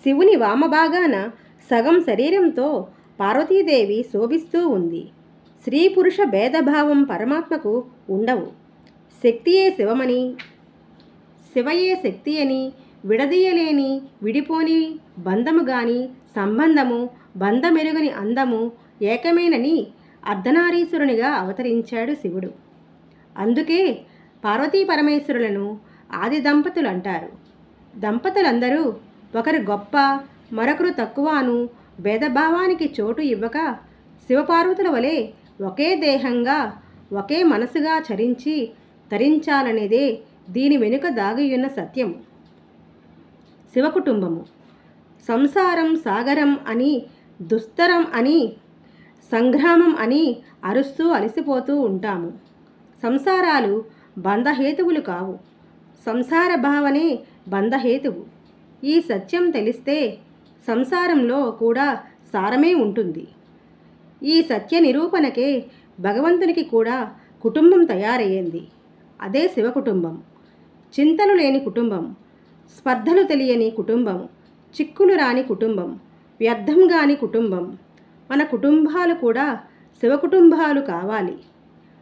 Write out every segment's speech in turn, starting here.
శివుని వామభాగాన సగం శరీరంతో పార్వతీదేవి శోభిస్తూ ఉంది. స్త్రీ పురుష భేదభావం పరమాత్మకు ఉండవు. శక్తియే శివమని, శివయే శక్తి అని, విడదీయలేని విడిపోని బంధము గాని సంబంధము, బంధమెరుగని అందము ఏకమేనని అర్ధనారీశ్వరునిగా అవతరించాడు శివుడు. అందుకే పార్వతీ పరమేశ్వరులను ఆది దంపతులు అంటారు. దంపతులందరూ ఒకరు గొప్ప మరొకరు తక్కువ అను భేదభావానికి చోటు ఇవ్వక శివపార్వతుల వలె ఒకే దేహంగా ఒకే మనసుగా తరించాలనేదే దీని వెనుక దాగియున్న సత్యం. శివకుటుంబము సంసారం సాగరం అని, దుస్తరం అని, సంగ్రామం అని అరుస్తూ అలసిపోతూ ఉంటాము. సంసారాలు బంధహేతువులు కావు. సంసార భావనే బంధహేతువు. ఈ సత్యం తెలిస్తే సంసారంలో కూడా సారమే ఉంటుంది. ఈ సత్య నిరూపణకే భగవంతునికి కూడా కుటుంబం తయారయ్యింది. అదే శివకుటుంబం. చింతలు లేని కుటుంబం, స్పర్ధలు తెలియని కుటుంబం, చిక్కులు రాని కుటుంబం, వ్యర్థం గాని కుటుంబం. మన కుటుంబాలు కూడా శివకుటుంబాలు కావాలి.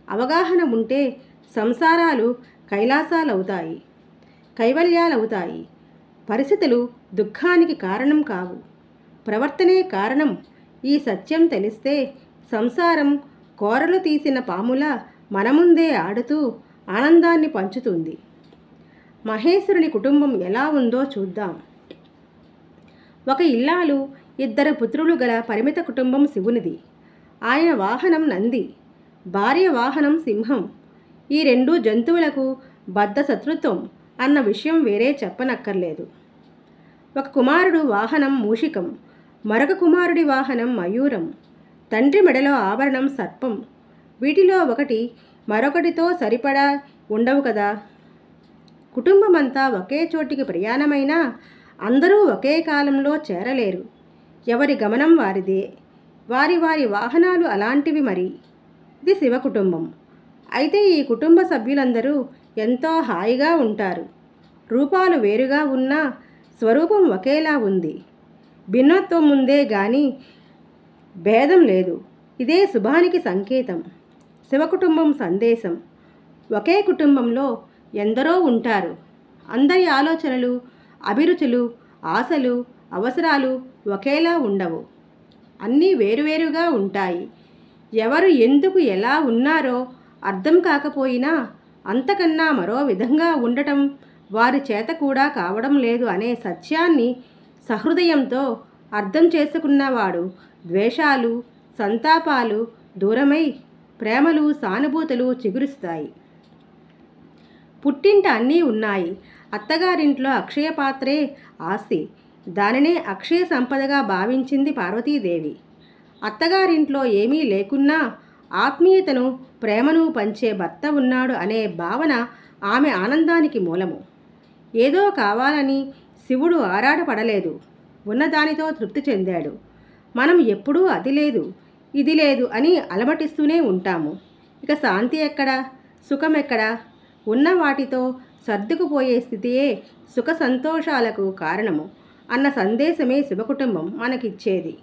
అవగాహన ఉంటే సంసారాలు కైలాసాలవుతాయి, కైవల్యాలవుతాయి. పరిస్థితులు దుఃఖానికి కారణం కావు, ప్రవర్తనే కారణం. ఈ సత్యం తెలిస్తే సంసారం కోరలు తీసిన పాముల మన ముందే ఆడుతూ ఆనందాన్ని పంచుతుంది. మహేశ్వరుని కుటుంబం ఎలా ఉందో చూద్దాం. ఒక ఇల్లాలు, ఇద్దరు పుత్రులు గల పరిమిత కుటుంబం శివునిది. ఆయన వాహనం నంది, భార్య వాహనం సింహం. ఈ రెండు జంతువులకు బద్ధ శత్రుత్వం అన్న విషయం వేరే చెప్పనక్కర్లేదు. ఒక కుమారుడు వాహనం మూషికం, మరొక కుమారుడి వాహనం మయూరం. తండ్రి మెడలో ఆభరణం సర్పం. వీటిలో ఒకటి మరొకటితో సరిపడా ఉండవు కదా. కుటుంబమంతా ఒకే చోటికి ప్రయాణమైనా అందరూ ఒకే కాలంలో చేరలేరు. ఎవరి గమనం వారిదే, వారి వారి వాహనాలు అలాంటివి. మరి ఇది శివకుటుంబం. అయితే ఈ కుటుంబ సభ్యులందరూ ఎంతో హాయిగా ఉంటారు. రూపాలు వేరుగా ఉన్నా స్వరూపం ఒకేలా ఉంది. భిన్నత్వం ఉందే గాని భేదం లేదు. ఇదే శుభానికి సంకేతం. శివకుటుంబం సందేశం. ఒకే కుటుంబంలో ఎందరో ఉంటారు. అందరి ఆలోచనలు, అభిరుచులు, ఆశలు, అవసరాలు ఒకేలా ఉండవు. అన్నీ వేరువేరుగా ఉంటాయి. ఎవరు ఎందుకు ఎలా ఉన్నారో అర్థం కాకపోయినా అంతకన్నా మరో విధంగా ఉండటం వారి చేత కూడా కావడం లేదు అనే సత్యాన్ని సహృదయంతో అర్థం చేసుకున్నవాడు ద్వేషాలు, సంతాపాలు దూరమై ప్రేమలు, సానుభూతులు చిగురుస్తాయి. పుట్టింట అన్నీ ఉన్నాయి. అత్తగారింట్లో అక్షయ పాత్రే ఆస్తి. దానినే అక్షయ సంపదగా భావించింది పార్వతీదేవి. అత్తగారింట్లో ఏమీ లేకున్నా ఆత్మీయతను, ప్రేమను పంచే భర్త ఉన్నాడు అనే భావన ఆమె ఆనందానికి మూలము. ఏదో కావాలని శివుడు ఆరాటపడలేదు. ఉన్నదానితో తృప్తి చెందాడు. మనం ఎప్పుడూ అది లేదు, ఇది లేదు అని అలమటిస్తూనే ఉంటాము. ఇక శాంతి ఎక్కడా, సుఖం ఎక్కడా? ఉన్న వాటితో సర్దుకుపోయే స్థితియే సుఖ సంతోషాలకు కారణము అన్న సందేశమే శివకుటుంబం మనకిచ్చేది.